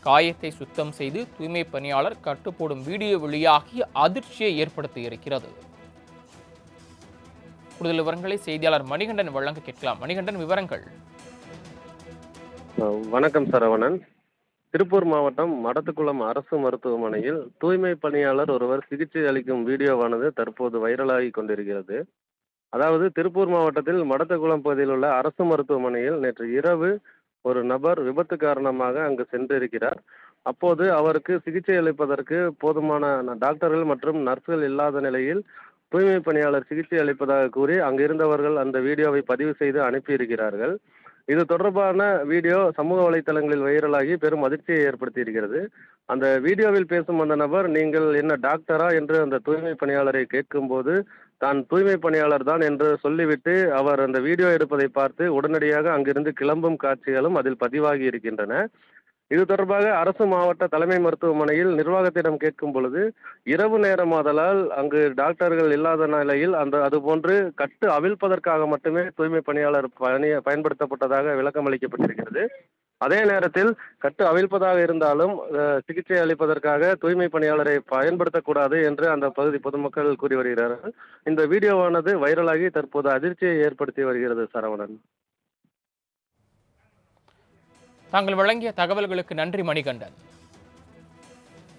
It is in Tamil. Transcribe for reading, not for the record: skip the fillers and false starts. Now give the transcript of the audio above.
காயத்தை சுத்தம் செய்து தூய்மை பணியாளர் கட்டுப்போடும் வீடியோ வெளியாகி அதிர்ச்சியை ஏற்படுத்தி இருக்கிறது. கூடுதல் விவரங்களை செய்தியாளர் மணிகண்டன் வழங்க கேட்கலாம். மணிகண்டன், விவரங்கள். வணக்கம் சரவணன். திருப்பூர் மாவட்டம் மடத்துக்குளம் அரசு மருத்துவமனையில் தூய்மை பணியாளர் ஒருவர் சிகிச்சை அளிக்கும் வீடியோவானது தற்போது வைரலாகி கொண்டிருக்கிறது. அதாவது திருப்பூர் மாவட்டத்தில் மடத்துக்குளம் பகுதியில் உள்ள அரசு மருத்துவமனையில் நேற்று இரவு ஒரு நபர் விபத்து காரணமாக அங்கு சென்றிருக்கிறார். அப்போது அவருக்கு சிகிச்சை அளிப்பதற்கு போதுமான டாக்டர்கள் மற்றும் நர்ஸ்கள் இல்லாத நிலையில் தூய்மை பணியாளர் சிகிச்சை அளிப்பதாக கூறி அங்கிருந்தவர்கள் அந்த வீடியோவை பதிவு செய்து அனுப்பியிருக்கிறார்கள். இது தொடர்பான வீடியோ சமூக வலைத்தளங்களில் வைரலாகி பெரும் அதிர்ச்சியை ஏற்படுத்தியிருக்கிறது. அந்த வீடியோவில் பேசும் அந்த நபர், நீங்கள் என்ன டாக்டரா என்று அந்த தூய்மை பணியாளரை கேட்கும்போது, தான் தூய்மை பணியாளர் தான் என்று சொல்லிவிட்டு அவர் அந்த வீடியோ எடுப்பதை பார்த்து உடனடியாக அங்கிருந்து கிளம்பும் காட்சிகளும் அதில் பதிவாகி இருக்கின்றன. இது தொடர்பாக அரசு மாவட்ட தலைமை மருத்துவமனையில் நிர்வாகத்திடம் கேட்கும் பொழுது, இரவு நேரமாதலால் அங்கு டாக்டர்கள் இல்லாத நிலையில் அதுபோன்று கட்டு அவிழ்ப்பதற்காக மட்டுமே தூய்மை பணியாளர் பயன்படுத்தப்பட்டதாக விளக்கம் அளிக்கப்பட்டிருக்கிறது. அதே நேரத்தில் கட்டு அவிழ்ப்பதாக இருந்தாலும் சிகிச்சை அளிப்பதற்காக தூய்மை பணியாளரை பயன்படுத்தக்கூடாது என்று அந்த பகுதி பொதுமக்கள் கூறி வருகிறார்கள். இந்த வீடியோவானது வைரலாகி தற்போது அதிர்ச்சியை ஏற்படுத்தி வருகிறது சரவணன். தாங்கள் வழங்கிய தகவல்களுக்கு நன்றி மணிகண்டன்.